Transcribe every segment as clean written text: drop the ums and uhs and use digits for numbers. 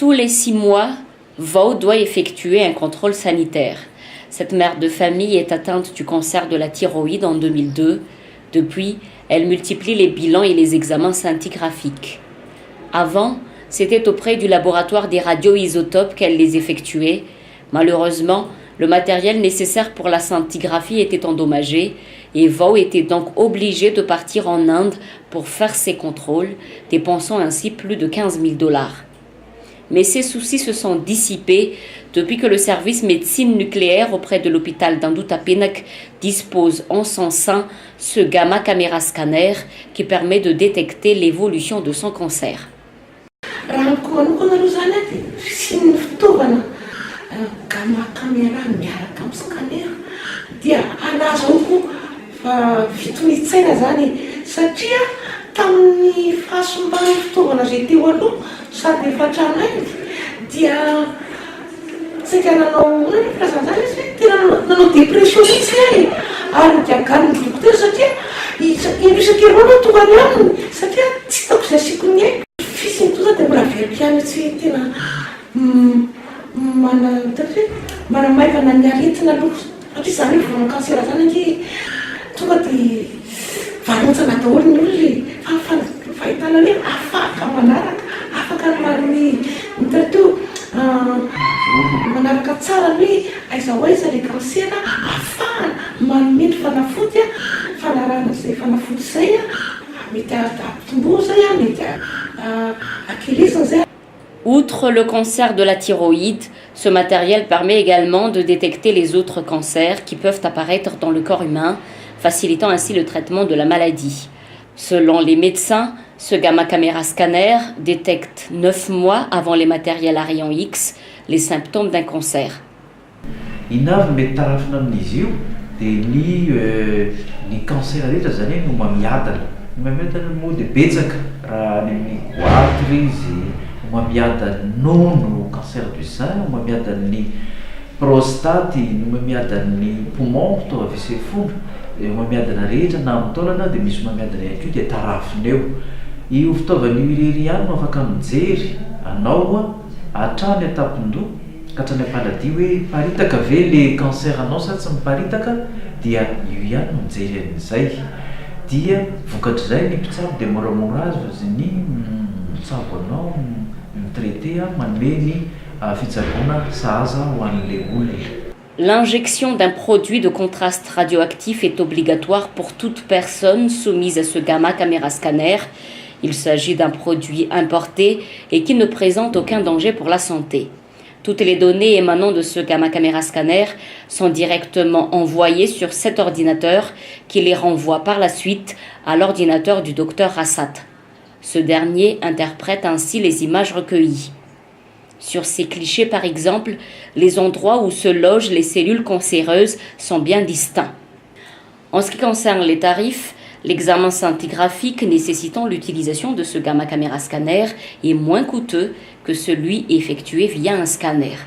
Tous les 6 mois, Vau doit effectuer un contrôle sanitaire. Cette mère de famille est atteinte du cancer de la thyroïde en 2002. Depuis, elle multiplie les bilans et les examens scintigraphiques. Avant, c'était auprès du laboratoire des radioisotopes qu'elle les effectuait. Malheureusement, le matériel nécessaire pour la scintigraphie était endommagé et Vau était donc obligé de partir en Inde pour faire ses contrôles, dépensant ainsi plus de 15 000 $. Mais ces soucis se sont dissipés depuis que le service médecine nucléaire auprès de l'hôpital d'Indutapenak dispose en son sein ce gamma caméra scanner qui permet de détecter l'évolution de son cancer. Gamma caméra miaraka amin'ny scanner dia anazy ao fa fitonitsaina zany satria tamin'ny fahasomban'ny fitaovana zay teo aloha sady efa tranainy dia saika nanao firazana zany tena nanao dépression mihitsy any ary diagan'ny dokotera satria indrisak'eroana tonga any aminy satria tsy hitako zay asiko ny aiko fisiny toza dia mbola veripiany tsy tena manamaivana ny aretina aloha satria zany voana kansera zany ange tonga dia varontsana daholo ny olona fahitana hoe afaka manaraka afaka ny teo manaraka tsara hoe aiza ho aiza le kansera afahana manomendry fanafody fanarana zay fanafody zay mety atomboa zay mety akilizana zay. Outre le cancer de la thyroïde, ce matériel permet également de détecter les autres cancers qui peuvent apparaître dans le corps humain, facilitant ainsi le traitement de la maladie. Selon les médecins, ce gamma caméra scanner détecte 9 mois avant les matériels à rayon X les symptômes d'un cancer. Mamiada nono cancer du sein, mamiada ny prostate, mamiada ny poumon, to AVC fondro, mamiada na rehetra na amin'ny taolana dia misy mamiada ny ihany koa dia tarafiny eo. Io fitaovana io irery ihany no afaka mijery anao hatrany etapin-doha ka hatrany am-paladia hoe miparitaka ve le cancer anao sa tsy miparitaka dia io ihany no mijery an'izay. Dia vokatr'izay ny mpitsabo dia moramora azy ny mitsabo anao L'injection d'un produit de contraste radioactif est obligatoire pour toute personne soumise à ce gamma caméra scanner. Il s'agit d'un produit importé et qui ne présente aucun danger pour la santé. Toutes les données émanant de ce gamma caméra scanner sont directement envoyées sur cet ordinateur qui les renvoie par la suite à l'ordinateur du docteur Rassat. Ce dernier interprète ainsi les images recueillies. Sur ces clichés, par exemple, les endroits où se logent les cellules cancéreuses sont bien distincts. En ce qui concerne les tarifs, l'examen scintigraphique nécessitant l'utilisation de ce gamma caméra scanner est moins coûteux que celui effectué via un scanner.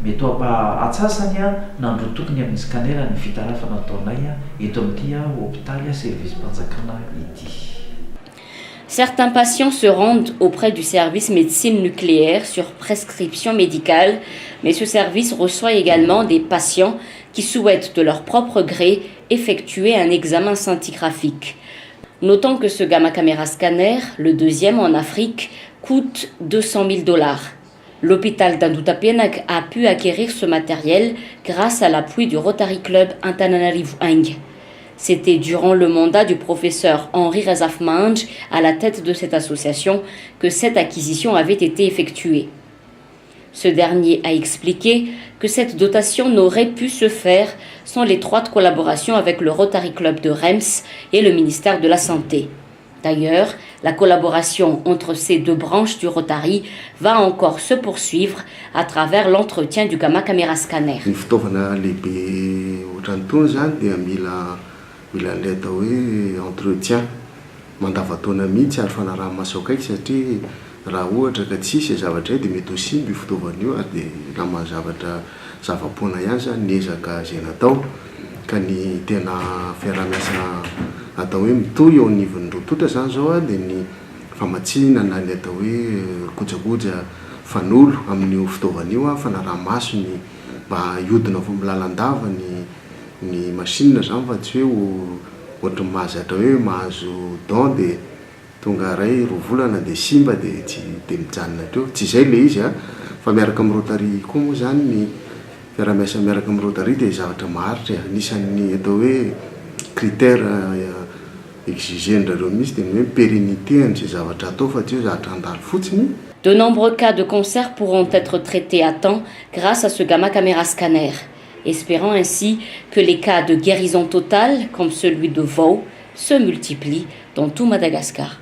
Mety atsasany nandro tokony amin'ny scanner ny fitarafana ataonay eto amin'ity hôpitaly service mpanjakana ity. Certains patients se rendent auprès du service médecine nucléaire sur prescription médicale, mais ce service reçoit également des patients qui souhaitent de leur propre gré effectuer un examen scintigraphique. Notons que ce gamma caméra scanner, le deuxième en Afrique, coûte 200 000 $. L'hôpital d'Indutapenak a pu acquérir ce matériel grâce à l'appui du Rotary Club Antananarivo. C'était durant le mandat du professeur Henri Razafmange à la tête de cette association que cette acquisition avait été effectuée. Ce dernier a expliqué que cette dotation n'aurait pu se faire sans l'étroite collaboration avec le Rotary Club de Reims et le ministère de la Santé. D'ailleurs, la collaboration entre ces deux branches du Rotary va encore se poursuivre à travers l'entretien du gamma caméra scanner. Mila ilay atao hoe entretien mandavatona mihitsy ary fanaraha-maso akaiky satria raha ohatra ka tsisy zavatra dia mety ho simba io fitaovana io ary dia raha mahazavatra zava-poana ihany zany niezaka zay natao ka ny tena fiaramiasa atao hoe mitoy eo anivon'ny rototra zany zao a dia ny famatsinana ny atao hoe kojakoja fanolo amin'io fitaovan'io a fanaraha-maso ny mba iodina vo milalandava ny machine zany fa tsy hoe ohatry ny mahazatra hoe mahazo don dia tonga ray roa volana dia simba dia tsy dia mijanona treo tsy izay le izy a fa miaraka amin'ny rotary koa moa zany ny fiaramiasa miaraka amin'ny rotary dia zavatra maharitra anisan'ny atao hoe critère exigé-ndrareo mihitsy dia ny hoe pérennité an'izay zavatra atao fa tsy hoe zavatra handalo fotsiny. De nombreux cas de cancer pourront être traités à temps grâce à ce gamma caméra scanner, espérant ainsi que les cas de guérison totale, comme celui de Vaux, se multiplient dans tout Madagascar.